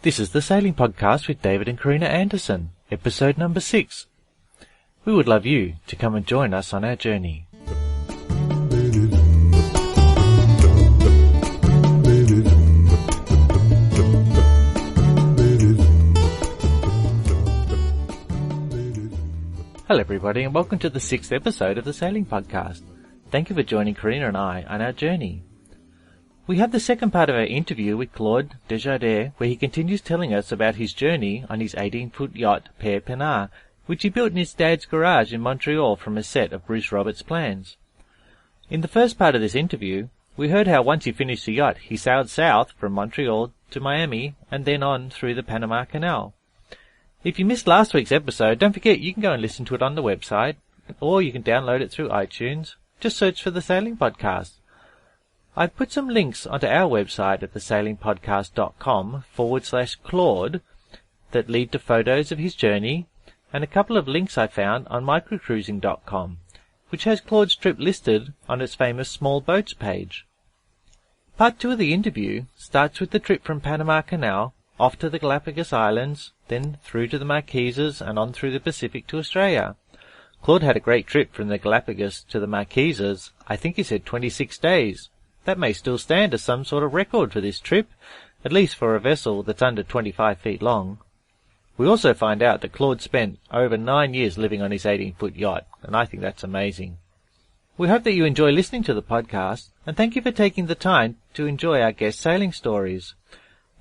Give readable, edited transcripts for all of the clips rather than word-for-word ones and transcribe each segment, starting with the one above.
This is the Sailing Podcast with David and Karina Anderson, episode number 6. We would love you to come and join us on our journey. Hello everybody and welcome to the 6th episode of the Sailing Podcast. Thank you for joining Karina and I on our journey. We have the second part of our interview with Claude Desjardins, where he continues telling us about his journey on his 18-foot yacht, Pere Peinard, which he built in his dad's garage in Montreal from a set of Bruce Roberts' plans. In the first part of this interview, we heard how once he finished the yacht, he sailed south from Montreal to Miami and then on through the Panama Canal. If you missed last week's episode, don't forget you can go and listen to it on the website, or you can download it through iTunes. Just search for the Sailing Podcast. I've put some links onto our website at thesailingpodcast.com/Claude that lead to photos of his journey, and a couple of links I found on microcruising.com, which has Claude's trip listed on its famous small boats page. Part 2 of the interview starts with the trip from Panama Canal off to the Galapagos Islands, then through to the Marquesas and on through the Pacific to Australia. Claude had a great trip from the Galapagos to the Marquesas. I think he said 26 days. That may still stand as some sort of record for this trip, at least for a vessel that's under 25 feet long. We also find out that Claude spent over 9 years living on his 18-foot yacht, and I think that's amazing. We hope that you enjoy listening to the podcast, and thank you for taking the time to enjoy our guest sailing stories.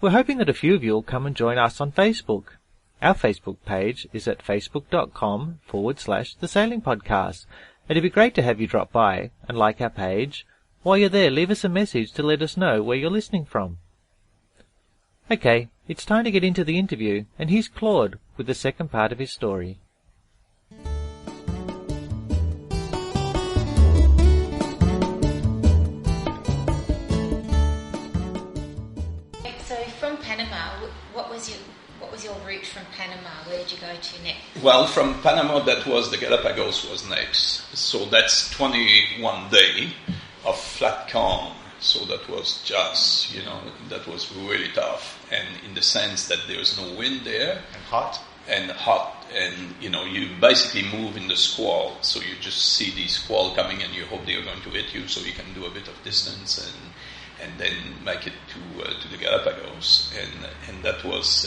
We're hoping that a few of you will come and join us on Facebook. Our Facebook page is at facebook.com/The Sailing Podcast, and it'd be great to have you drop by and like our page. While you're there, leave us a message to let us know where you're listening from. Okay, it's time to get into the interview, and here's Claude with the second part of his story. So from Panama, what was your route from Panama? Where did you go to next? Well, from Panama, that was the Galapagos was next. So that's 21 days of flat calm. So that was just, that was really tough. And in the sense that there's no wind there. And hot. And, you basically move in the squall. So you just see the squall coming and you hope they're going to hit you so you can do a bit of distance and then make it to the Galapagos. And that was,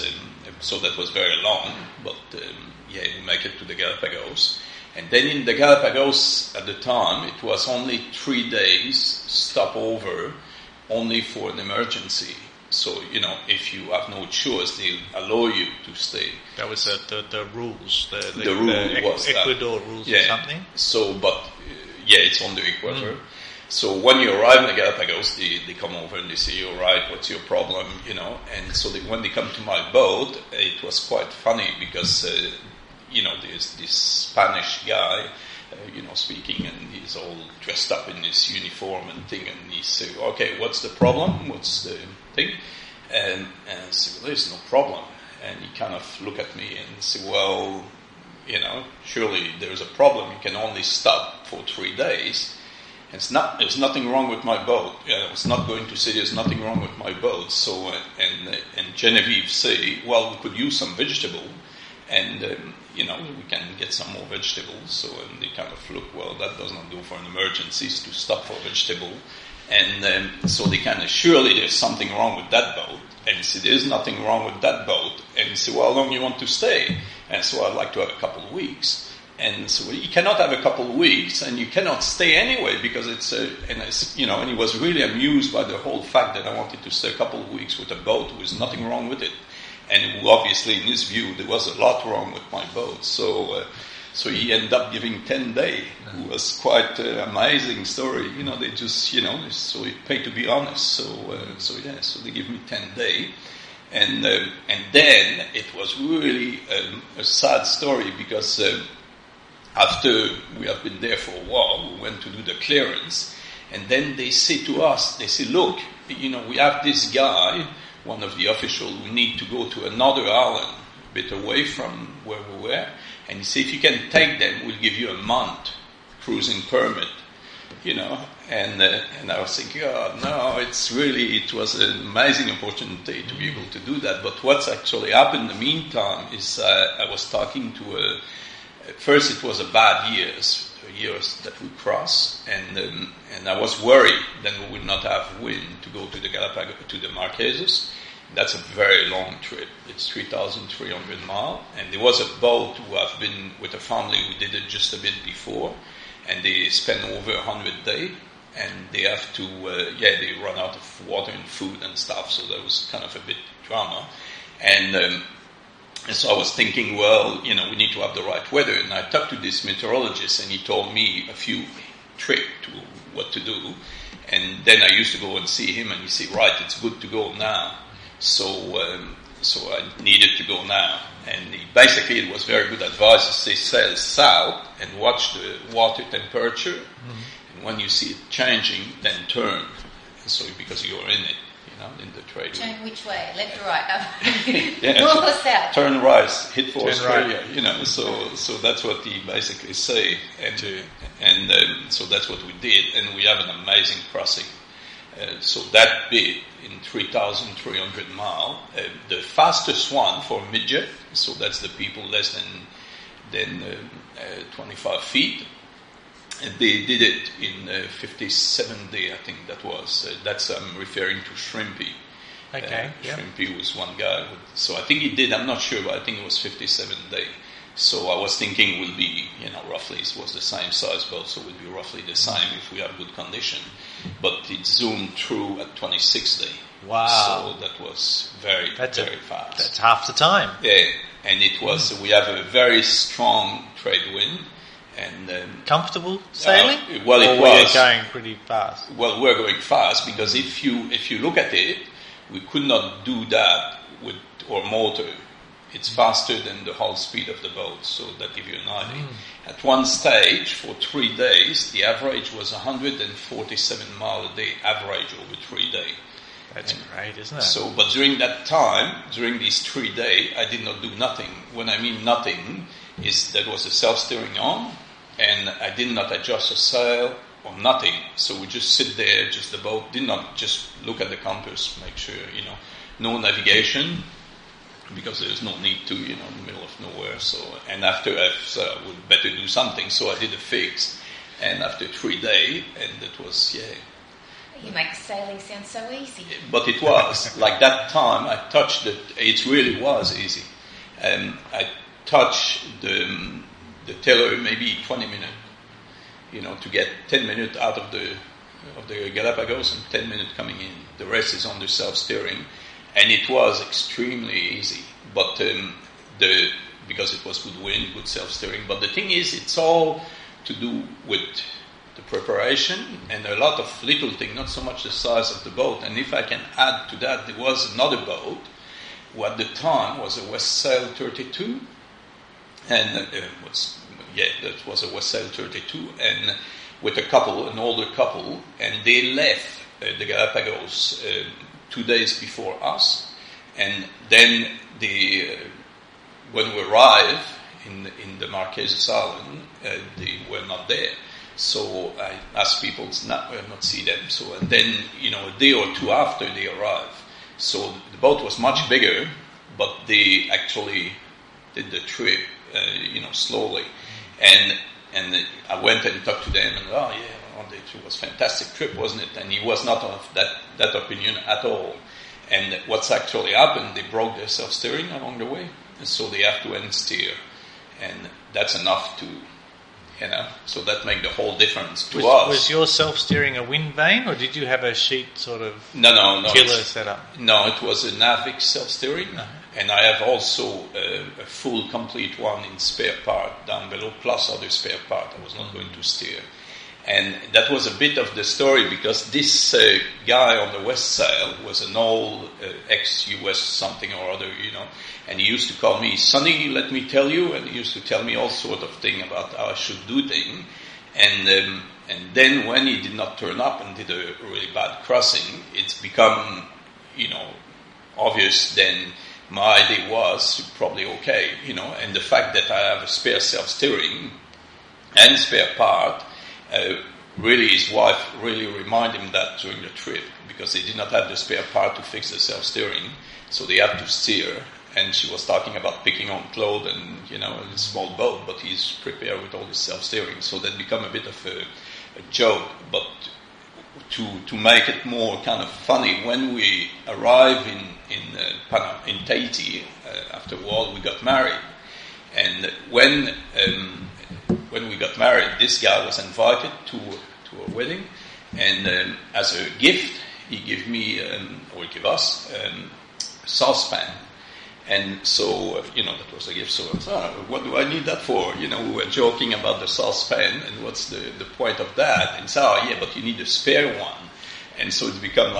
so that was very long. But, we make it to the Galapagos. And then in the Galapagos at the time, it was only 3 days stopover, only for an emergency. So, if you have no choice, they'll allow you to stay. That was the rules, the rule was Ecuador that, rules or something? So, but, it's on the equator. So when you arrive in the Galapagos, they come over and they say, all right, what's your problem, And so when they come to my boat, it was quite funny because... there's this Spanish guy, speaking, and he's all dressed up in this uniform and thing, and he said, okay, what's the problem? What's the thing? And I said, well, there's no problem. And he kind of looked at me and said, well, surely there's a problem. You can only stop for 3 days. And there's nothing wrong with my boat. I was not going to say there's nothing wrong with my boat. So, and Genevieve say, well, we could use some vegetable. And, we can get some more vegetables. So they kind of look, well, that does not do for an emergency to stop for vegetable. And so they kind of, surely there's something wrong with that boat. And he said, there's nothing wrong with that boat. And he said, well, how long you want to stay? And so I'd like to have a couple of weeks. And so you cannot have a couple of weeks, and you cannot stay anyway, because it's and he was really amused by the whole fact that I wanted to stay a couple of weeks with a boat. There was nothing wrong with it. And obviously, in his view, there was a lot wrong with my boat. So he ended up giving 10 days. It was quite an amazing story. They just, so he paid to be honest. So they give me 10 days. And then it was really a sad story because after we have been there for a while, we went to do the clearance. And then they say to us, look, we have this guy, one of the officials, we need to go to another island, a bit away from where we were. And he said, if you can take them, we'll give you a month cruising permit. and I was thinking, oh no, it was an amazing opportunity to be able to do that. But what's actually happened in the meantime is I was talking to first it was a bad years that we crossed, and I was worried that we would not have wind to go to the Galapagos, to the Marquesas. That's a very long trip. It's 3,300 miles, and there was a boat who have been with a family who did it just a bit before, and they spent over 100 days, and they have to, they run out of water and food and stuff, so that was kind of a bit drama. And so I was thinking, well, we need to have the right weather. And I talked to this meteorologist, and he told me a few tricks to what to do. And then I used to go and see him, and he said, right, it's good to go now. So I needed to go now. And basically it was very good advice to say sail south and watch the water temperature. Mm-hmm. And when you see it changing, then turn. So because you're in it. In the trade. Turn which way? Left or right? North or south? Turn right, hit for turn Australia. Right. So that's what he basically say, and so that's what we did, and we have an amazing crossing. So that bit in 3,300 miles, the fastest one for midget. So that's the people less than 25 feet. And they did it in 57 days, I think that was. That's I'm referring to Shrimpy. Okay. Shrimpy was one guy. So I think he did. I'm not sure, but I think it was 57 days. So I was thinking it will be, roughly it was the same size boat, so it will be roughly the same if we have good condition. But it zoomed through at 26 days. Wow. So that was very very fast. That's half the time. Yeah, and it was. We have a very strong trade wind. And comfortable sailing? It or was. We're going pretty fast. Well, we're going fast because if you look at it, we could not do that with our motor. It's faster than the whole speed of the boat, so that gives you an idea. At one stage, for 3 days, the average was 147 miles a day, average over 3 days. That's great, isn't it? So, but during that time, during these 3 days, I did not do nothing. When I mean nothing, is that was a self-steering on, and I did not adjust the sail or nothing. So we just sit there, just the boat, did not just look at the compass, make sure, no navigation, because there's no need to, in the middle of nowhere. So, and after I would better do something, so I did a fix, and after 3 days, and it was, You make sailing sound so easy. But it was, like that time, I touched it really was easy. I touched the tiller maybe 20 minutes, to get 10 minutes out of the Galapagos and 10 minutes coming in. The rest is on the self-steering, and it was extremely easy. But because it was good wind, good self-steering. But the thing is, it's all to do with the preparation and a lot of little things, not so much the size of the boat. And if I can add to that, there was another boat who at the time was a West Sail 32, and that was a West Sail 32, and with an older couple, and they left the Galapagos 2 days before us, and then when we arrived in the Marquesas Island, they were not there. So I asked people to not see them. So, and then, a day or two after they arrived. So the boat was much bigger, but they actually did the trip, slowly. And I went and talked to them, and it was a fantastic trip, wasn't it? And he was not of that opinion at all. And what's actually happened, they broke their self-steering along the way, and so they have to end steer. And that's enough to, so that made the whole difference to us. Was your self-steering a wind vane, or did you have a sheet sort of no, killer setup? No, it was a Navix self-steering, and I have also a full, complete one in spare part down below, plus other spare part. I was not going to steer. And that was a bit of the story, because this guy on the West Sail was an old ex-US something or other, and he used to call me, Sonny, let me tell you, and he used to tell me all sort of thing about how I should do things. And then when he did not turn up and did a really bad crossing, it's become, obvious then my idea was probably okay, and the fact that I have a spare self-steering and spare part, really his wife really reminded him that during the trip, because they did not have the spare part to fix the self-steering, so they had to steer. And she was talking about picking on Claude and, a small boat, but he's prepared with all this self-steering. So that become a bit of a joke. But to make it more kind of funny, when we arrived in Tahiti, after a while we got married. And when we got married, this guy was invited to a wedding. And as a gift, he gave me, or give us, a saucepan. And so, that was a gift. So, what do I need that for? We were joking about the saucepan and what's the point of that? And so, yeah, but you need a spare one. And so it's become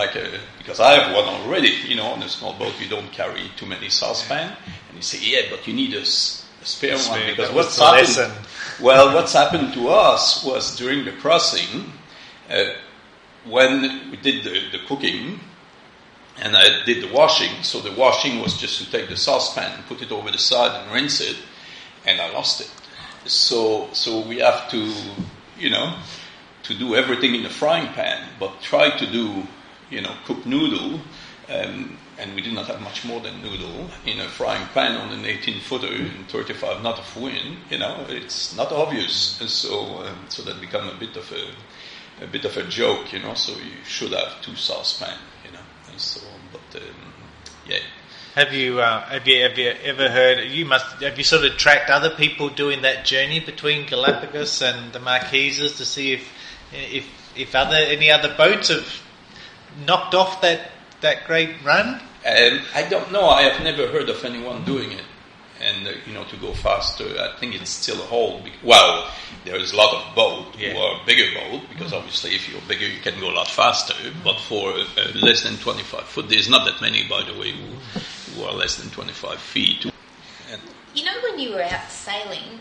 because I have one already, on a small boat you don't carry too many saucepan. And you say, yeah, but you need a spare one. Because what's happened to us was during the crossing, when we did the cooking, and I did the washing, so the washing was just to take the saucepan and put it over the side and rinse it, and I lost it. So we have to, to do everything in the frying pan, but try to do, cook noodle, and we did not have much more than noodle in a frying pan on an 18-footer in 35 knot of wind. It's not obvious, and so that become a bit of a joke. So you should have two saucepans. And so, but yeah. Have you ever heard? Have you sort of tracked other people doing that journey between Galapagos and the Marquesas to see if any other boats have knocked off that great run? I don't know. I have never heard of anyone doing it. And, to go faster, I think it's still a hold. Well, there is a lot of boats who are bigger boats, because obviously if you're bigger, you can go a lot faster. But for less than 25 foot, there's not that many, by the way, who are less than 25 feet. And when you were out sailing,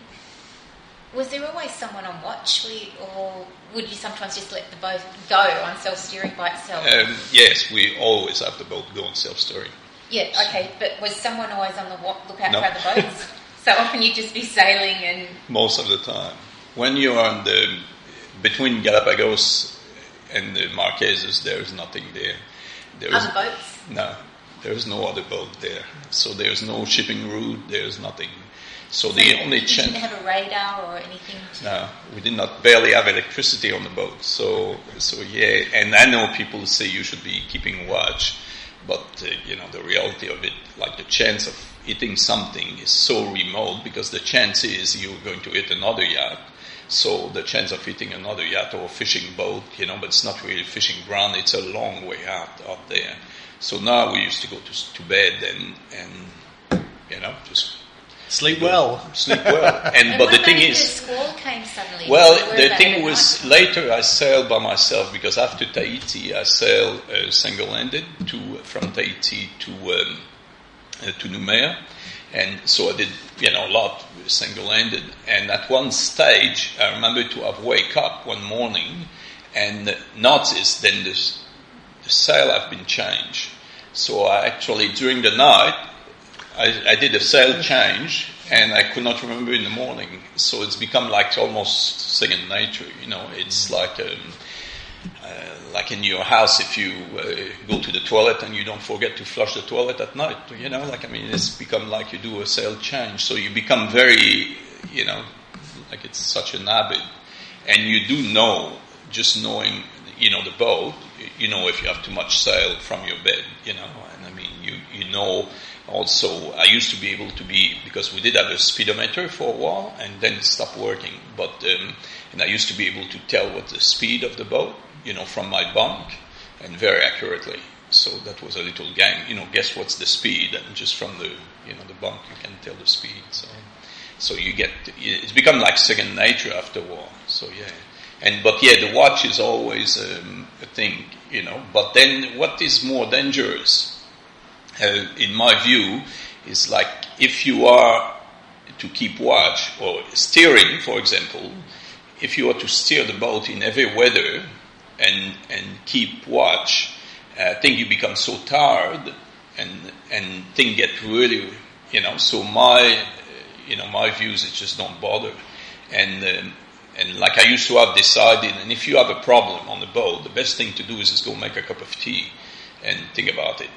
was there always someone on watch? Or would you sometimes just let the boat go on self-steering by itself? Yes, we always have the boat go on self-steering. Yeah, okay, but was someone always on the lookout for other boats? So often you'd just be sailing and... Most of the time. When you are between Galapagos and the Marquesas, there is nothing there. Other boats? No, there is no other boat there. So there is no shipping route, there is nothing. So the only chance... You didn't have a radar or anything? No, we did not barely have electricity on the boat. So yeah, and I know people say you should be keeping watch. But, the reality of it, like the chance of hitting something is so remote, because the chance is you're going to hit another yacht. So the chance of hitting another yacht or fishing boat, but it's not really fishing ground. It's a long way out there. So now we used to go to bed and just... Sleep well. But the thing is... the squall came suddenly? Well, the thing was, later I sailed by myself, because after Tahiti I sailed single-handed from Tahiti to Nouméa, and so I did a lot single-handed. And at one stage I remember to have wake up one morning and noticed then the sail have been changed. So I actually, during the night, I did a sail change, and I could not remember in the morning. So it's become like almost second nature. It's like in your house, if you go to the toilet and you don't forget to flush the toilet at night. It's become like you do a sail change. So you become very, like it's such an habit, and you do know, just knowing, the boat. If you have too much sail from your bed. And you know. Also, I used to be able to because we did have a speedometer for a while, and then it stopped working. But and I used to be able to tell what the speed of the boat, from my bunk, and very accurately. So that was a little game. Guess what's the speed, and just from the the bunk you can tell the speed. So you get it's become like second nature after a while. So yeah, but the watch is always a thing, But then what is more dangerous? In my view, is like if you are to keep watch or steering, for example, if you are to steer the boat in every weather and keep watch, I think you become so tired and things get really, So my views is just don't bother. And And like I used to have decided, and if you have a problem on the boat, the best thing to do is just go make a cup of tea and think about it.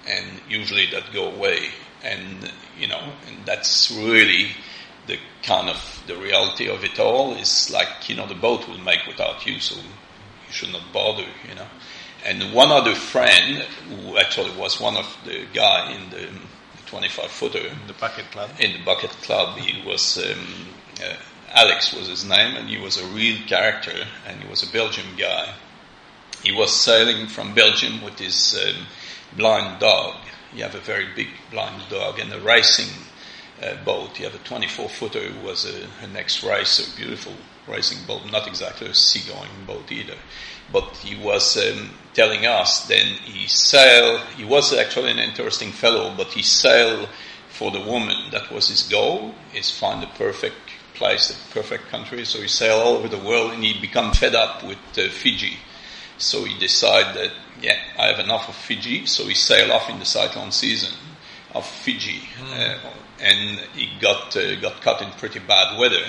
And usually that go away. And, you know, and that's really the kind of the reality of it all is like, you know, the boat will make without you, so you should not bother, you know. And one other friend, who actually was one of the guy in the 25-footer. The bucket club. In the bucket club, he was, Alex was his name, and he was a real character, and he was a Belgian guy. He was sailing from Belgium with his blind dog. You have a very big blind dog and a racing boat. You have a 24-footer who was an ex-racer, beautiful racing boat, not exactly a seagoing boat either. But he was telling us then he was actually an interesting fellow, but he sailed for the woman. That was his goal, is find the perfect place, the perfect country. So he sailed all over the world and he become fed up with Fiji. So he decided that, I have enough of Fiji. So he sailed off in the cyclone season of Fiji. And he got caught in pretty bad weather.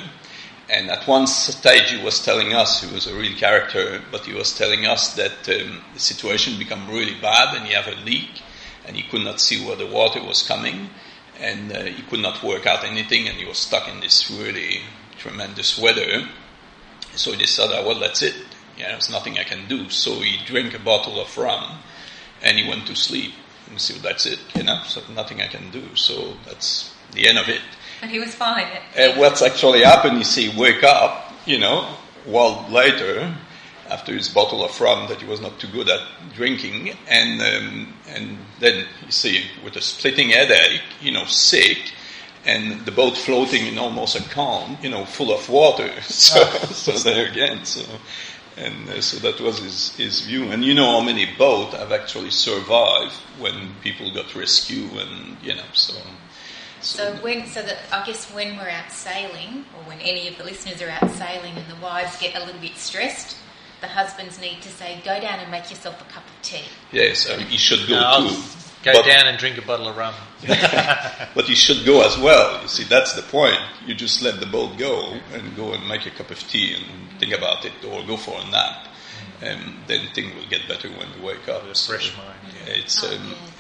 And at one stage he was telling us, he was a real character, but he was telling us that the situation became really bad and he had a leak and he could not see where the water was coming and he could not work out anything and he was stuck in this really tremendous weather. So he decided, well, that's it. There's nothing I can do. So he drank a bottle of rum and he went to sleep. And so that's it, so nothing I can do. So that's the end of it. But he was fine. What's actually happened is he wake up, a while later, after his bottle of rum that he was not too good at drinking, and then you see with a splitting headache, sick, and the boat floating in almost a calm, full of water. So there again, so that was his view. And how many boats have actually survived when people got rescued, and I guess when we're out sailing, or when any of the listeners are out sailing and the wives get a little bit stressed, the husbands need to say, go down and make yourself a cup of tea. Yes, he should go too. Go down and drink a bottle of rum. But he should go as well. You see, that's the point. You just let the boat go and go and make a cup of tea and think about it, or go for a nap. And then things will get better when you wake up. Fresh mind.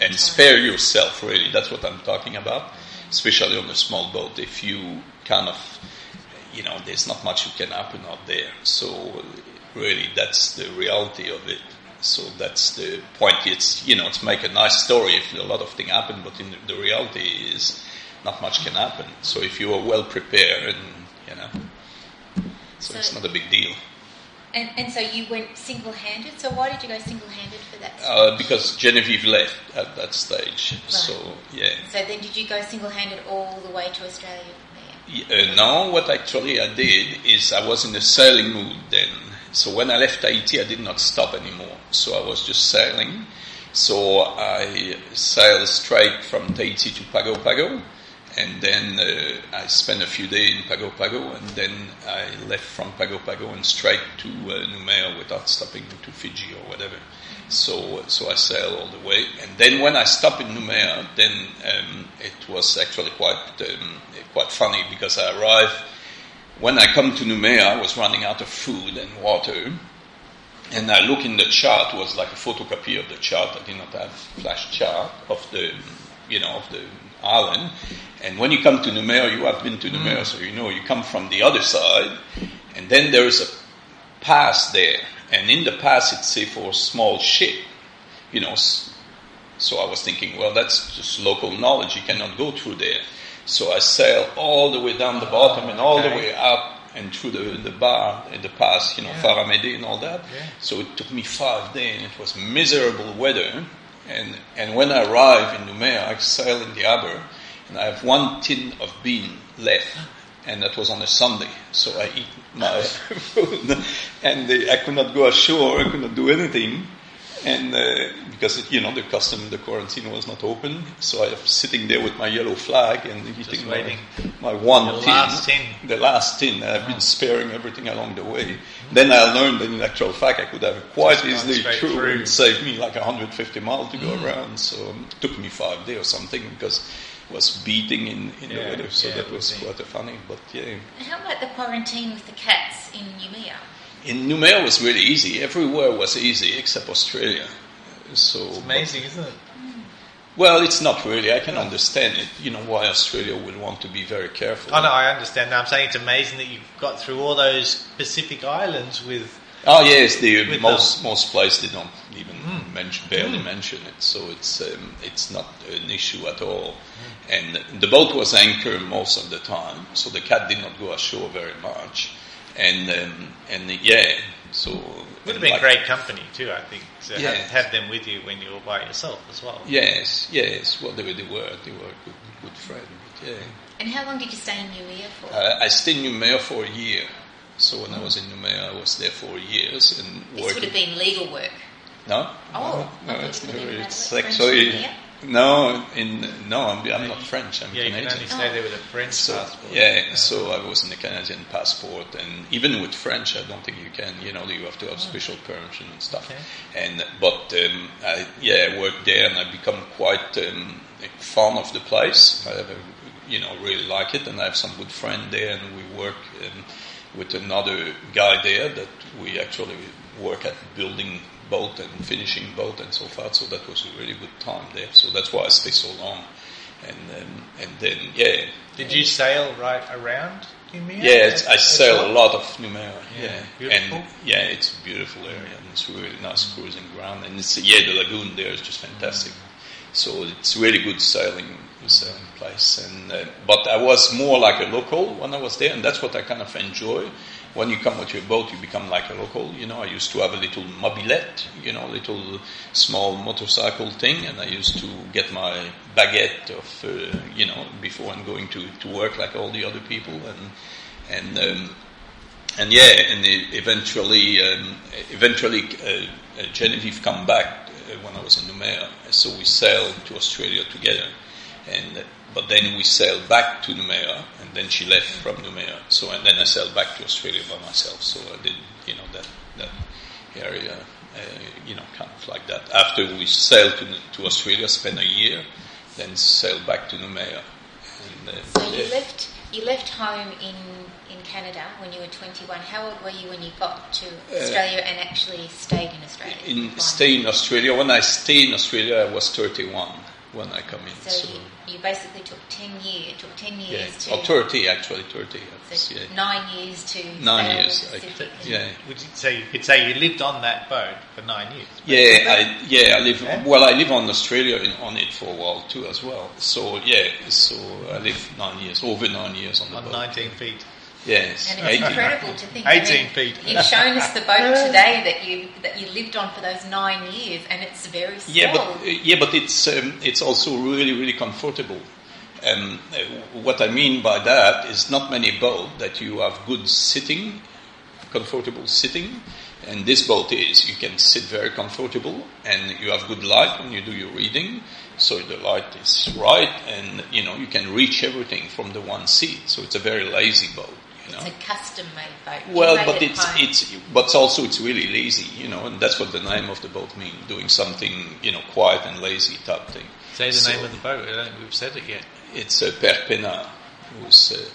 And spare yourself, really. That's what I'm talking about. Especially on a small boat, if you kind of, there's not much you can happen out there. So really, that's the reality of it. So that's the point. It's, it's make a nice story if a lot of things happen, but in the reality is not much can happen. So if you are well prepared, so it's not a big deal. And so you went single-handed. So why did you go single-handed for that? Because Genevieve left at that stage. Right. So, yeah. So then did you go single-handed all the way to Australia from there? No, what actually I did is I was in a sailing mood then. So when I left Tahiti, I did not stop anymore. So I was just sailing. So I sailed straight from Tahiti to Pago Pago. And then I spent a few days in Pago Pago, and then I left from Pago Pago and straight to Noumea without stopping to Fiji or whatever. So I sailed all the way. And then when I stopped in Noumea, then it was actually quite funny, because I arrived. When I come to Noumea, I was running out of food and water. And I look in the chart. It was like a photocopy of the chart. I did not have flash chart of the island. And when you come to Noumea, you have been to Noumea, so you come from the other side, and then there is a pass there, and in the pass it's safe for a small ship, So I was thinking, well, that's just local knowledge, you cannot go through there. So I sailed all the way down the bottom and all the way up and through the bar in the pass, Faramede and all that. Yeah. So it took me 5 days, and it was miserable weather. And when I arrived in Noumea, I sailed in the harbour, and I have 1 tin of bean left, and that was on a Sunday. So I eat my food, and I could not go ashore, I could not do anything, and because the quarantine was not open. So I was sitting there with my yellow flag and eating my the last tin. I've been sparing everything along the way. Then I learned that in actual fact I could have quite easily through. It saved me like 150 miles to go around. So it took me 5 days or something, because it was beating in the weather. So that was quite funny. But How about the quarantine with the cats? boats in Noumea? In Noumea was really easy. Everywhere was easy except Australia. So It's amazing, isn't it? Well, it's not really. I can understand it. You know why Australia would want to be very careful. Oh no, I understand. I'm saying it's amazing that you've got through all those Pacific islands with. Oh yes, With most places they don't even barely mention it, so it's not an issue at all. And the boat was anchored most of the time, so the cat did not go ashore very much. And so Would have been great company too, I think. So Yeah. have them with you when you were by yourself as well. Yes. Well, they were good friends. But yeah. And how long did you stay in Noumea for? I stayed in Noumea for a year. So when I was in Noumea, I was there for years and This would have been legal work. No. Oh, no, I it's thought never. you were It's French actually Noumea? I'm not French. I'm Yeah, you Canadian. can only stay there with a French So, passport. so I was in a Canadian passport, and even with French, I don't think you can. You have to have special permission and stuff. Okay. But I worked there, and I become quite fond of the place. I have really like it, and I have some good friend there, and we work with another guy there that we actually work at building boat and finishing boat and so forth. So that was a really good time there. So that's why I stay so long. And then Did you sail right around Noumea? Yeah, I sail a lot of Noumea. Yeah, Yeah, beautiful. and it's a beautiful area, and it's a really nice cruising ground. And the lagoon there is just fantastic. So it's really good sailing place. And but I was more like a local when I was there, and that's what I kind of enjoy. When you come with your boat, you become like a local. I used to have a little mobilette, little small motorcycle thing, and I used to get my baguette of, before I'm going to work like all the other people, and eventually Genevieve come back when I was in Noumea, so we sailed to Australia together, but then we sailed back to Noumea, and then she left from Noumea. And then I sailed back to Australia by myself. So I did, that area, kind of like that. After we sailed to Australia, spent a year, then sailed back to Noumea. So you left home in Canada when you were 21. How old were you when you got to Australia and actually stayed in Australia? Stay in Australia. When I stayed in Australia, I was 31 when I come in. So you basically took 10 years. It took 10 years to... Or 30, actually, 30. So 9 years to... 9 years. Would you say you could say you lived on that boat for 9 years? I live. Yeah? Well, I live on Australia on it for a while too, as well. So I lived 9 years, over 9 years on the boat. On 19 feet. Yes, and it's incredible to think. 18 feet. You've shown us the boat today that you lived on for those 9 years, and it's very small. But it's also really, really comfortable. What I mean by that is not many boats that you have good sitting, comfortable sitting, and this boat is. You can sit very comfortable, and you have good light when you do your reading. So the light is right, and you can reach everything from the one seat. So it's a very lazy boat. It's a custom-made boat. Well, but it's really lazy, and that's what the name of the boat means. Doing something, quiet and lazy type thing. Say the name of the boat. I don't think we've said it yet. It's Pere Peinard, who's the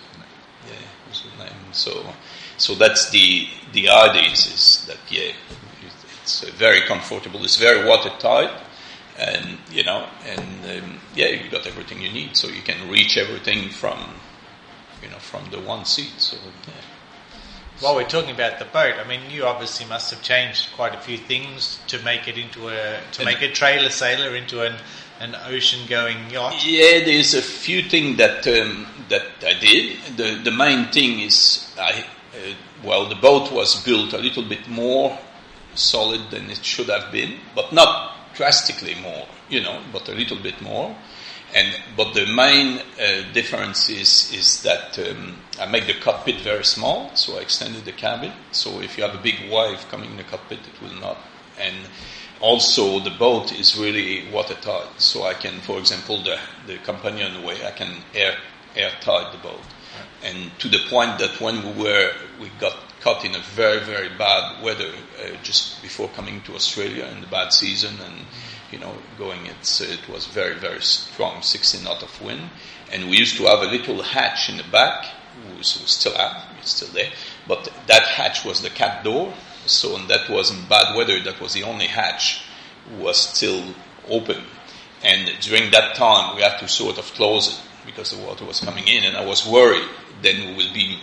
name. So that's the idea is that it's very comfortable. It's very watertight, and you got everything you need, so you can reach everything from the one seat. So While we're talking about the boat, I mean, you obviously must have changed quite a few things to make it make a trailer sailor into an ocean-going yacht. Yeah, there's a few things that I did. The main thing is the boat was built a little bit more solid than it should have been, but not drastically more, but a little bit more. But the main difference is that I make the cockpit very small, so I extended the cabin. So if you have a big wave coming in the cockpit, it will not. And also the boat is really watertight, so I can, for example, the companion way, I can airtight the boat. And to the point that when we got caught in a very, very bad weather just before coming to Australia in the bad season, and it was very, very strong, 60 knot of wind, and we used to have a little hatch in the back, we still have, it's still there. But that hatch was the cat door, so and that was in bad weather. That was the only hatch was still open. And during that time, we had to sort of close it because the water was coming in, and I was worried then we will be,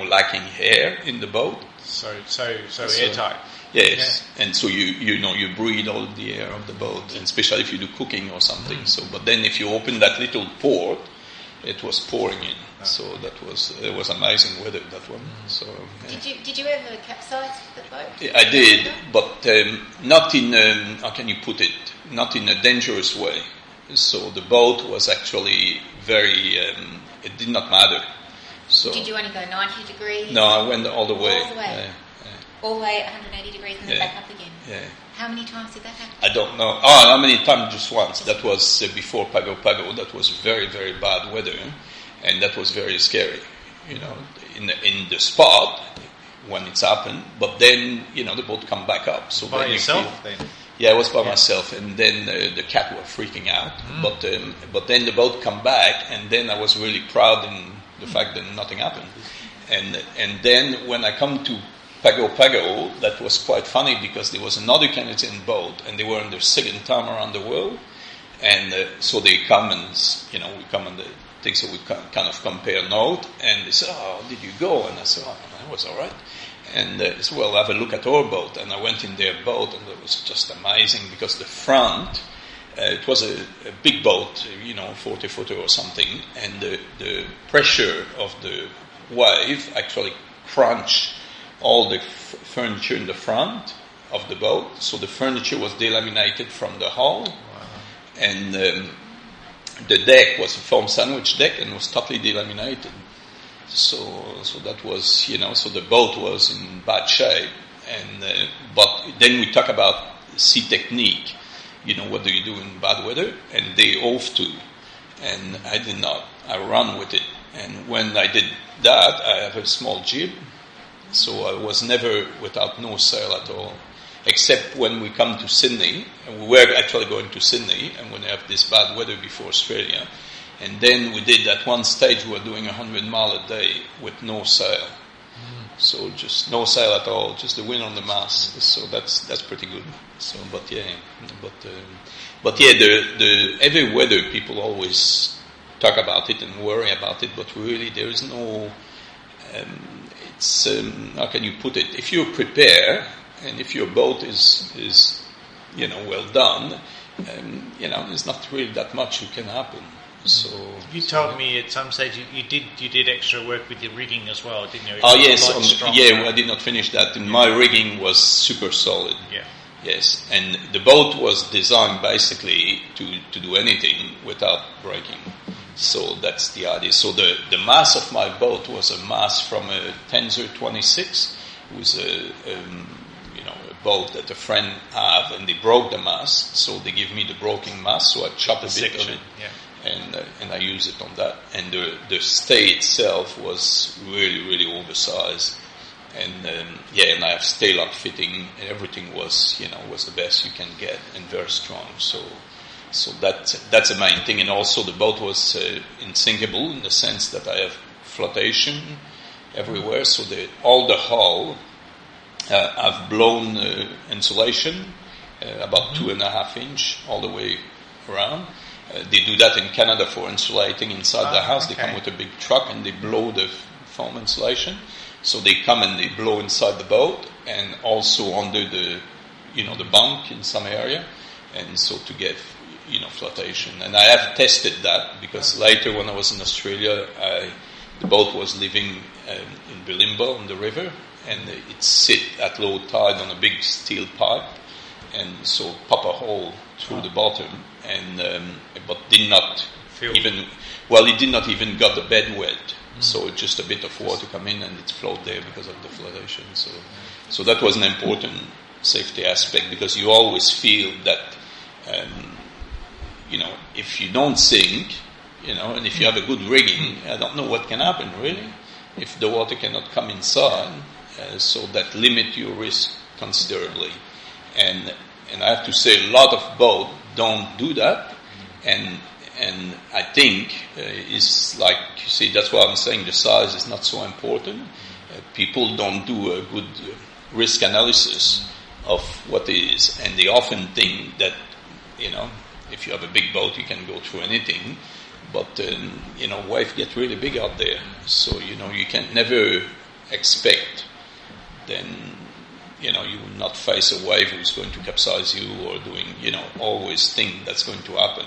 lacking air in the boat. So airtight. Yes, yeah. And so you breathe all the air of the boat, and especially if you do cooking or something. Mm. So, but then if you open that little port, it was pouring in. Oh. So it was amazing weather, that one. Mm. So yeah. Did you ever capsize the boat? I did, but not in how can you put it? Not in a dangerous way. So the boat was actually very. It did not matter. So did you only go 90 degrees? No, I went all the way. All the way. All the way 180 degrees and then back up again. Yeah. How many times did that happen? I don't know. How many times? Just once. That was before Pago Pago. That was very, very bad weather, and that was very scary. In the spot when it's happened. But then the boat come back up. So by yourself then? Yeah, I was by myself, and then the cat were freaking out. Mm. But then the boat come back, and then I was really proud in the fact that nothing happened. And then when I come to Pago Pago, that was quite funny because there was another Canadian boat, and they were on their second time around the world, and so they come and we come on the thing, so we kind of compare note, and they said, "Oh, how did you go?" And I said, "Oh, I was all right." And they said, "Well, have a look at our boat." And I went in their boat, and it was just amazing because the front, it was a big boat, 40-footer or something, and the pressure of the wave actually crunched all the furniture in the front of the boat. So the furniture was delaminated from the hull. Wow. And the deck was a foam sandwich deck and was totally delaminated. So that was, so the boat was in bad shape. And but then we talk about sea technique. What do you do in bad weather? And they hove to. And I did not. I ran with it. And when I did that, I have a small jib. So I was never without no sail at all, except when we come to Sydney, and we were actually going to Sydney, and when we have this bad weather before Australia, and then we did at one stage we were doing 100 miles a day with no sail. So just no sail at all, just the wind on the mast. So that's pretty good. So the every weather people always talk about it and worry about it, but really there is no. How can you put it? If you prepare and if your boat is well done, there's not really that much that can happen. So you told me at some stage you did extra work with your rigging as well, didn't you? Oh yes, I did not finish that. And my rigging was super solid. Yeah. Yes, and the boat was designed basically to do anything without breaking. So that's the idea. So the mast of my boat was a mast from a Tenzer 26. It was a boat that a friend had, and they broke the mast. So they give me the broken mast. So I chop a bit of it, and I use it on that. And the stay itself was really, really oversized. And and I have stay lock fitting, and everything was the best you can get, and very strong. So that's the main thing, and also the boat was unsinkable in the sense that I have flotation everywhere. So all the hull have blown insulation about 2.5 inch all the way around. They do that in Canada for insulating inside the house. Okay. They come with a big truck and they blow the foam insulation. So they come and they blow inside the boat and also under the bunk in some area, and so to get flotation. And I have tested that because later when I was in Australia, the boat was living in Bilimba on the river, and it sit at low tide on a big steel pipe, and so pop a hole through the bottom, and but did not it did not even got the bed wet. So just a bit of water come in and it float there because of the flotation. So that was an important safety aspect, because you always feel that if you don't sink, and if you have a good rigging, I don't know what can happen really if the water cannot come inside. So that limit your risk considerably. And I have to say, a lot of boats don't do that, and And I think is like, you see, that's why I'm saying the size is not so important. People don't do a good risk analysis of what it is, and they often think that, if you have a big boat, you can go through anything. But, waves get really big out there. So, you can never expect then, you will not face a wave who's going to capsize you or doing, always think that's going to happen.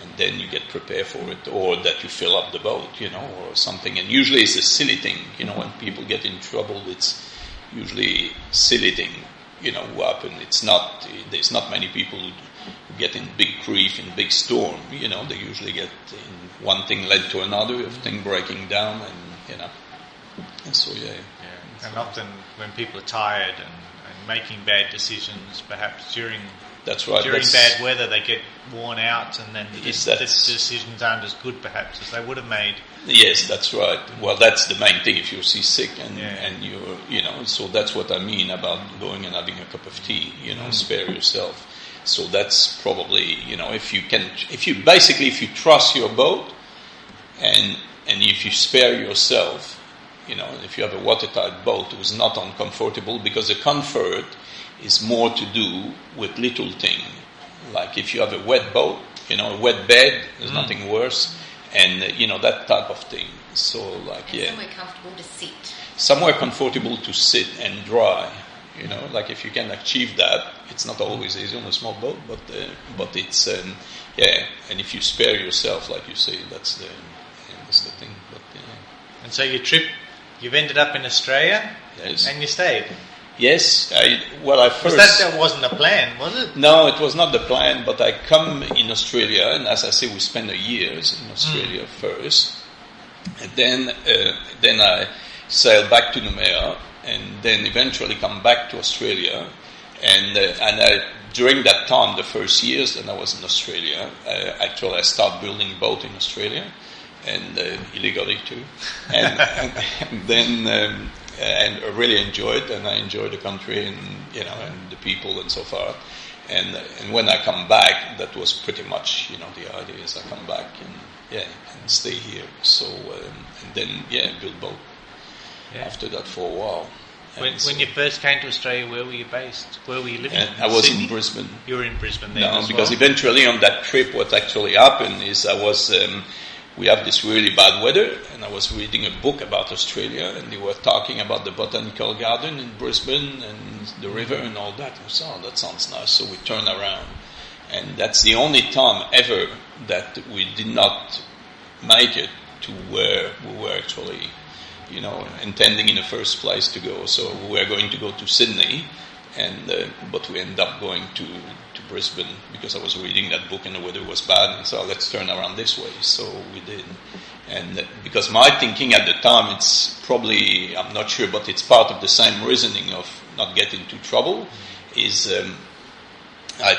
And then you get prepared for it, or that you fill up the boat, or something. And usually it's a silly thing, when people get in trouble, it's usually silly thing, who happen. There's not many people who get in big reef, in big storm, they usually get in one thing led to another, a thing breaking down, and so, yeah. And often when people are tired and making bad decisions, perhaps during bad weather, they get worn out, and then the decisions aren't as good, perhaps, as they would have made. Yes, that's right. Well, that's the main thing. If you're seasick and you're, so that's what I mean about going and having a cup of tea. Spare yourself. So that's probably, if you trust your boat, and if you spare yourself, if you have a watertight boat, it was not uncomfortable, because the comfort is more to do with little thing. Like if you have a wet boat, a wet bed, there's nothing worse, and that type of thing. So somewhere comfortable to sit. Somewhere comfortable to sit and dry. Like if you can achieve that, it's not always easy on a small boat, but it's and if you spare yourself, like you say, that's the thing. But and so your trip, you've ended up in Australia, yes, and you stayed. Yes, that wasn't a plan, was it? No, it was not the plan. But I come in Australia, and as I say, we spent a year in Australia first, and then I sailed back to Noumea, and then eventually come back to Australia, and during that time, the first years that I was in Australia, actually I started building boat in Australia, and illegally too, and then. And I really enjoyed, and I enjoyed the country, and and the people, and so forth. And when I come back, that was pretty much the idea is I come back and stay here. So and then build boat. Yeah. After that for a while. When you first came to Australia, where were you based? Where were you living? I was Sydney? in Brisbane. You were in Brisbane then? No, because eventually on that trip, what actually happened is I was. We have this really bad weather, and I was reading a book about Australia, and they were talking about the botanical garden in Brisbane and the river and all that. I said, that sounds nice. So we turned around, and that's the only time ever that we did not make it to where we were actually, intending in the first place to go. So we were going to go to Sydney, but we ended up going to Brisbane because I was reading that book and the weather was bad, and so let's turn around this way. So we did, and because my thinking at the time, it's probably, I'm not sure, but it's part of the same reasoning of not getting into trouble, is I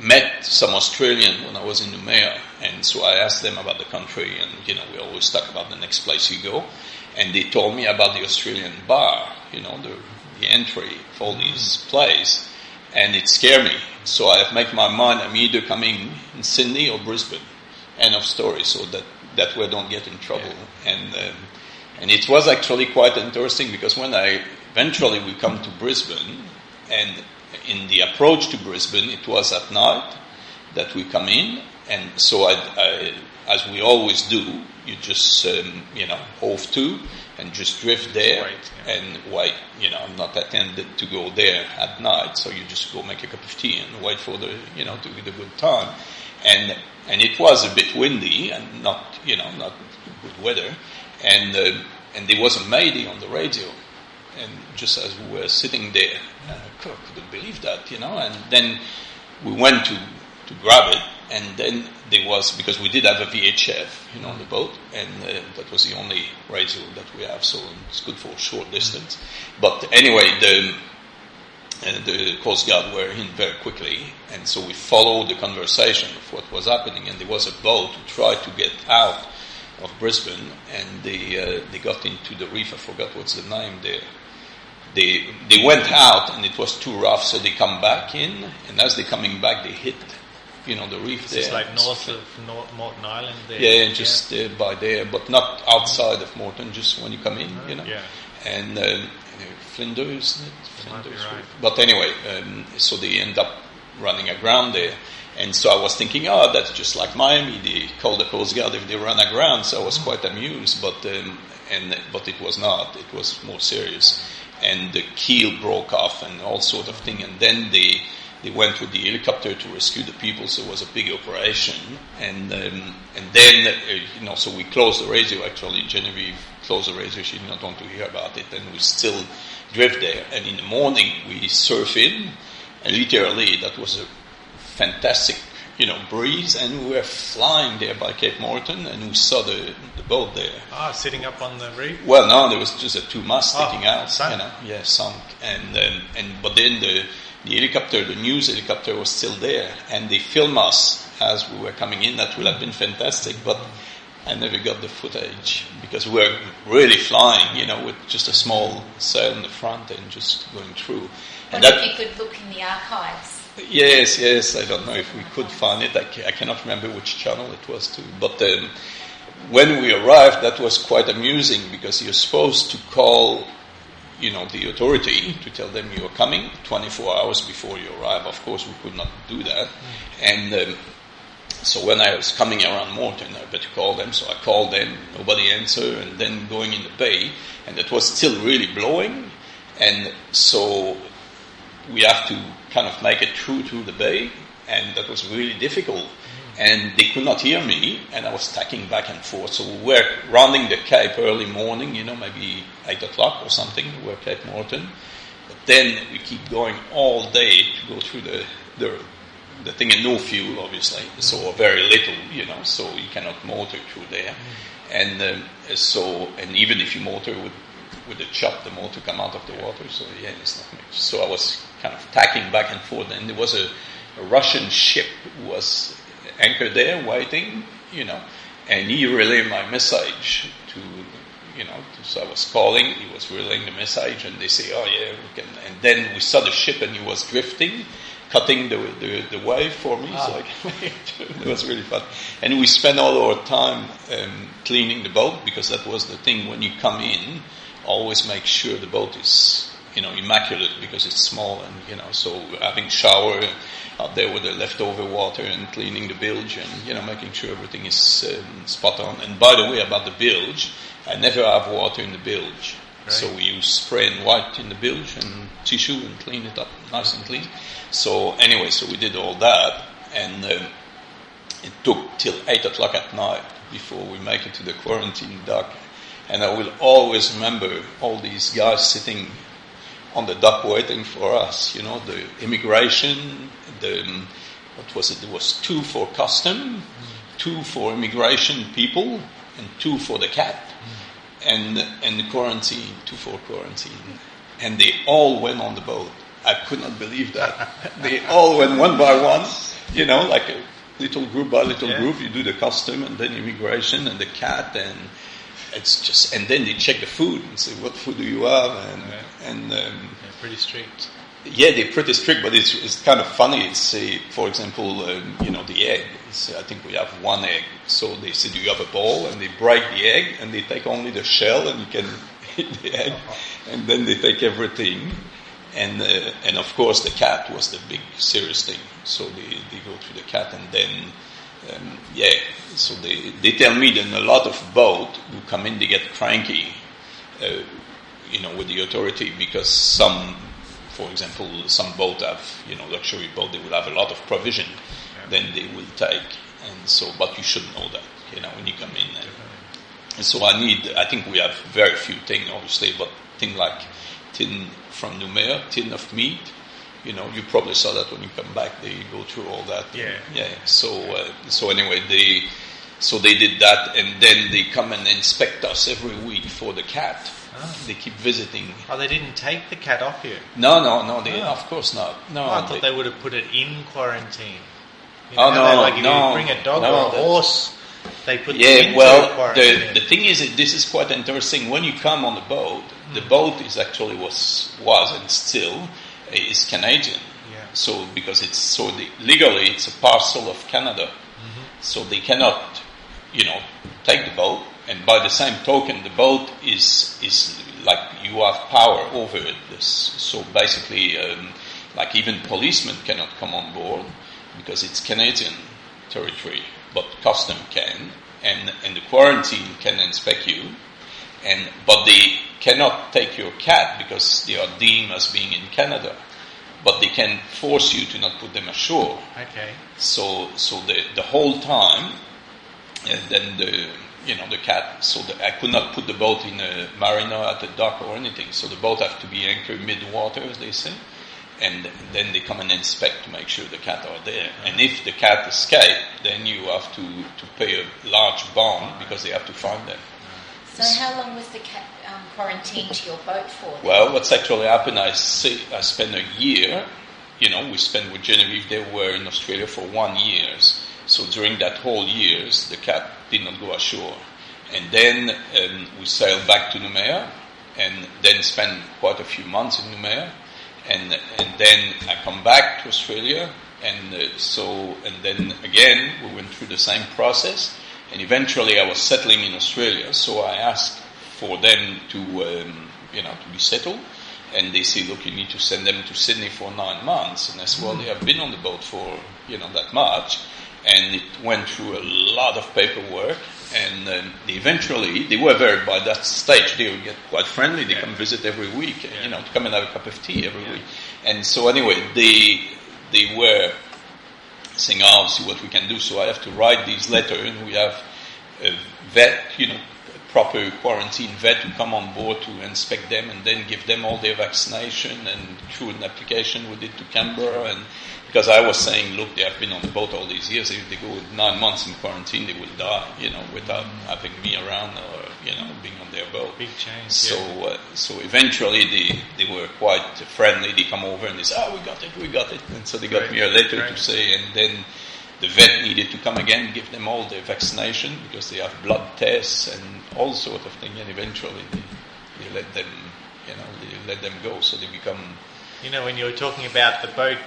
met some Australian when I was in Noumea, and so I asked them about the country, and we always talk about the next place you go, and they told me about the Australian bar, the entry of all these places. And it scared me. So I have made my mind, I'm either coming in Sydney or Brisbane. End of story. So that way I don't get in trouble. Yeah. And it was actually quite interesting, because when eventually we come to Brisbane, and in the approach to Brisbane, it was at night that we come in. And so I as we always do, you just, hove to and just drift there and wait. I'm not attended to go there at night, so you just go make a cup of tea and wait for the, to get a good time. And it was a bit windy and not good weather. And there was a lady on the radio, and just as we were sitting there, I couldn't believe that, and then we went to grab it, and then there was, because we did have a VHF, on the boat, and that was the only radio that we have, so it's good for a short distance. But anyway, the Coast Guard were in very quickly, and so we followed the conversation of what was happening, and there was a boat who tried to get out of Brisbane, and they got into the reef. I forgot what's the name there. They went out, and it was too rough, so they come back in, and as they're coming back, they hit the reef it's there. It's like north of Morton Island there. Yeah, just by there, but not outside of Morton, just when you come in, Yeah. And Flinders, isn't it? Flinders. Right. But anyway, so they end up running aground there. And so I was thinking, that's just like Miami. They call the Coast Guard if they run aground. So I was quite amused, but it was not. It was more serious. And the keel broke off and all sort of thing. And then they went with the helicopter to rescue the people. So it was a big operation. And then so we closed the radio. Actually, Genevieve closed the radio. She did not want to hear about it. And we still drift there. And in the morning we surf in, and literally that was a fantastic, breeze, and we were flying there by Cape Morton, and we saw the boat there. Sitting up on the reef? Well, no, there was just a 2 masts sticking out, sunk. Sunk. But then the helicopter, the news helicopter, was still there, and they filmed us as we were coming in. That would have been fantastic, but I never got the footage because we were really flying, with just a small sail in the front and just going through. And if you could look in the archives. Yes. I don't know if we could find it. I cannot remember which channel it was to. But when we arrived, that was quite amusing because you're supposed to call, the authority to tell them you're coming 24 hours before you arrive. Of course, we could not do that. And so when I was coming around Morton, I better call them. So I called them. Nobody answered. And then going in the bay, and it was still really blowing. And so we have to kind of make it through the bay, and that was really difficult. And they could not hear me, and I was tacking back and forth. So we were rounding the Cape early morning, maybe 8 o'clock or something. We're Cape Morton. But then we keep going all day to go through the thing, and no fuel, obviously. So very little, so you cannot motor through there. And and even if you motor with the chop, the motor come out of the water, so it's not much. So I was kind of tacking back and forth, and there was a Russian ship who was anchored there waiting, and he relayed my message to, so I was calling, he was relaying the message, and they say, we can, and then we saw the ship, and he was drifting, cutting the wave for me, so I can make it. It was really fun. And we spent all our time cleaning the boat, because that was the thing, when you come in, always make sure the boat is, immaculate, because it's small, and, so having shower out there with the leftover water and cleaning the bilge and, making sure everything is spot on. And by the way, about the bilge, I never have water in the bilge. Right. So we use spray and white in the bilge and tissue and clean it up nice and clean. So anyway, so we did all that, and it took till 8 o'clock at night before we make it to the quarantine dock. And I will always remember all these guys sitting on the dock waiting for us, the immigration, what was it? There was 2 for custom, 2 for immigration people, and 2 for the cat, and the quarantine, 2 for quarantine. And they all went on the boat. I could not believe that. They all went one by one, like a little group by little group. You do the custom, and then immigration, and the cat, and it's just, and then they check the food and say, what food do you have? And they're pretty strict. Yeah, they're pretty strict, but it's kind of funny. It's, for example, the egg. I think we have 1 egg. So they say, do you have a bowl? And they break the egg, and they take only the shell, and you can eat the egg. And then they take everything. And of course, the cat was the big serious thing. So they go through the cat, and then so they tell me that a lot of boat who come in, they get cranky, with the authority, because some, for example, some boat have, luxury boat, they will have a lot of provision, then they will take, and so, but you should know that, when you come in. And so I think we have very few things, obviously, but things like tin from Nouméa, tin of meat. You probably saw that when you come back. They go through all that. Yeah. So anyway, they did that, and then they come and inspect us every week for the cat. They keep visiting. Oh, they didn't take the cat off you? No. Of course not. No. I thought they would have put it in quarantine. No. If you bring a dog or a horse, they put them into quarantine. The thing is, this is quite interesting. When you come on the boat is actually was and still is Canadian. Yeah. So because legally it's a parcel of Canada, so they cannot, take the boat. And by the same token, the boat is like you have power over it. So basically, like even policemen cannot come on board because it's Canadian territory, but custom can, and the quarantine can inspect you, but they cannot take your cat because they are deemed as being in Canada, but they can force you to not put them ashore. Okay. So the whole time, and then the cat. So I could not put the boat in a marina at the dock or anything. So the boat have to be anchored mid-water, as they say. And then they come and inspect to make sure the cat are there. And if the cat escape, then you have to pay a large bond because they have to find them. So how long was the cat quarantined to your boat for? Then? Well, what's actually happened, I spent a year. We spent with Genevieve, they were in Australia for 1 year. So during that whole years, the cat did not go ashore. And then we sailed back to Noumea and then spent quite a few months in Noumea. And then I come back to Australia, and then again we went through the same process, and eventually I was settling in Australia. So I asked for them to be settled, and they say, look, you need to send them to Sydney for 9 months. And I said, well, they have been on the boat for that much, and it went through a lot of paperwork. And they were very, by that stage, they would get quite friendly. They come visit every week, to come and have a cup of tea every week. And so anyway, they were saying, I'll see what we can do. So I have to write these letters, and we have a vet, proper quarantine vet to come on board to inspect them and then give them all their vaccination, and through an application we did to Canberra. And because I was saying, look, they have been on the boat all these years. If they go 9 months in quarantine, they will die, without having me around or, being on their boat. Big change. So eventually they were quite friendly. They come over and they say, we got it. And so they got me a letter to say, and then the vet needed to come again and give them all their vaccination because they have blood tests and all sort of things. And eventually they let them, they let them go. So they become... when you were talking about the boat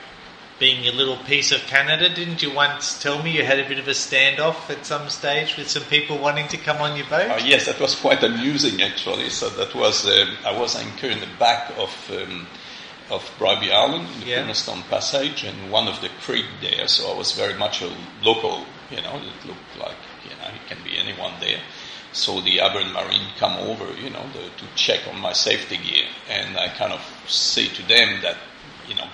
being a little piece of Canada, didn't you once tell me you had a bit of a standoff at some stage with some people wanting to come on your boat? Yes, that was quite amusing actually. So that was, I was anchored in the back of Bribie Island, in the Cornerstone Passage, and one of the creek there, so I was very much a local, it looked like, it can be anyone there. So the Aberrant Marine come over, to check on my safety gear, and I kind of say to them that,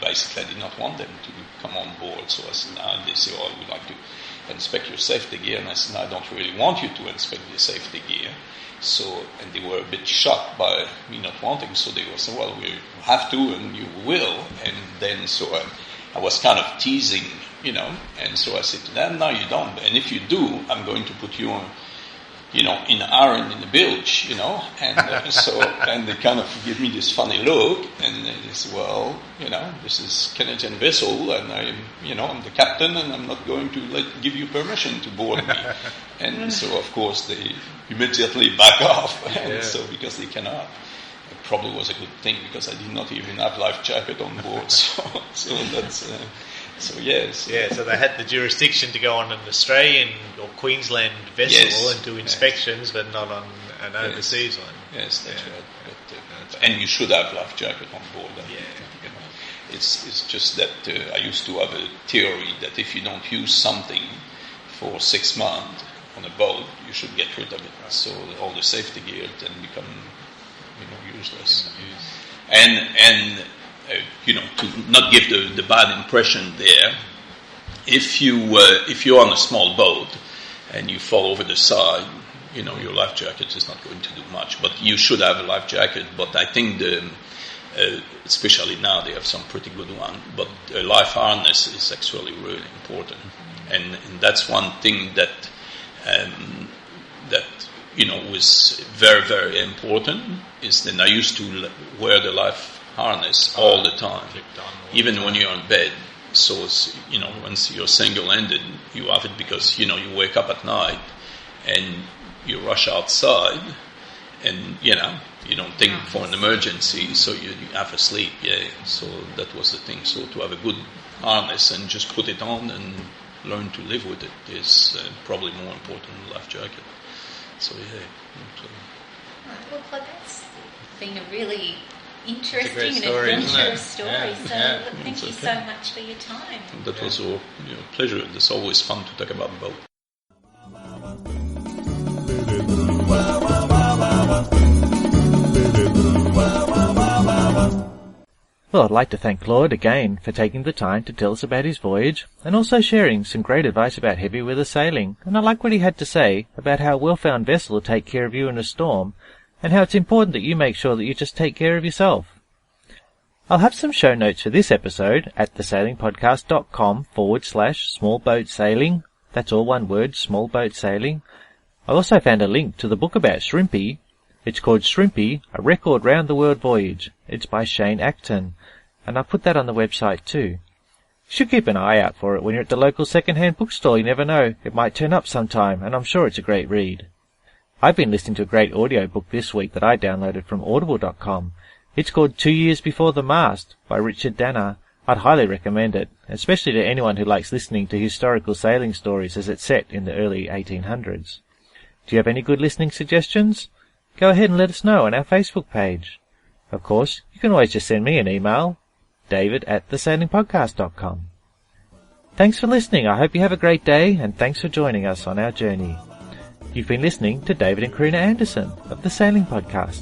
basically I did not want them to come on board. So I said, they say, I would like to inspect your safety gear. And I said, I don't really want you to inspect the safety gear. So, and they were a bit shocked by me not wanting. So they were saying, well, we have to and you will. And then so I was kind of teasing, and so I said to them, no, you don't. And if you do, I'm going to put you on, in iron in the bilge, and so, and they kind of give me this funny look, and they say, well, this is Canadian vessel, and I'm the captain, and I'm not going to give you permission to board me. And so, of course, they immediately back off, and so because they cannot. It probably was a good thing because I did not even have life jacket on board, so that's... So yes. Yeah, so they had the jurisdiction to go on an Australian or Queensland vessel and do inspections, but not on an overseas one. Yes, that's right. But, and you should have life jacket on board. It's just that I used to have a theory that if you don't use something for 6 months on a boat, you should get rid of it. So all the safety gear then become useless. And to not give the bad impression there, if you're on a small boat and you fall over the side, your life jacket is not going to do much. But you should have a life jacket. But I think especially now they have some pretty good one. But a life harness is actually really important, and that's one thing that was very, very important. Is that I used to wear the life harness all the time, even when you're in bed. So it's, once you're single-ended, you have it because you wake up at night and you rush outside, and you don't think for an emergency, so you have a sleep. So that was the thing. So to have a good harness and just put it on and learn to live with it is probably more important than a life jacket. So yeah. Well, Claude, that's been a really interesting and story, adventurous story. Yeah. Thank you so much for your time. That was a pleasure. It's always fun to talk about boat. Well, I'd like to thank Claude again for taking the time to tell us about his voyage and also sharing some great advice about heavy weather sailing. And I like what he had to say about how a well-found vessel will take care of you in a storm and how it's important that you make sure that you just take care of yourself. I'll have some show notes for this episode at thesailingpodcast.com/smallboatsailing. That's all one word, small boat sailing. I also found a link to the book about Shrimpy. It's called Shrimpy, A Record Round the World Voyage. It's by Shane Acton, and I'll put that on the website too. You should keep an eye out for it when you're at the local second-hand bookstore. You never know, it might turn up sometime, and I'm sure it's a great read. I've been listening to a great audiobook this week that I downloaded from audible.com. It's called 2 Years Before the Mast by Richard Danner. I'd highly recommend it, especially to anyone who likes listening to historical sailing stories as it's set in the early 1800s. Do you have any good listening suggestions? Go ahead and let us know on our Facebook page. Of course, you can always just send me an email, david@thesailingpodcast.com. Thanks for listening. I hope you have a great day, and thanks for joining us on our journey. You've been listening to David and Karina Anderson of The Sailing Podcast.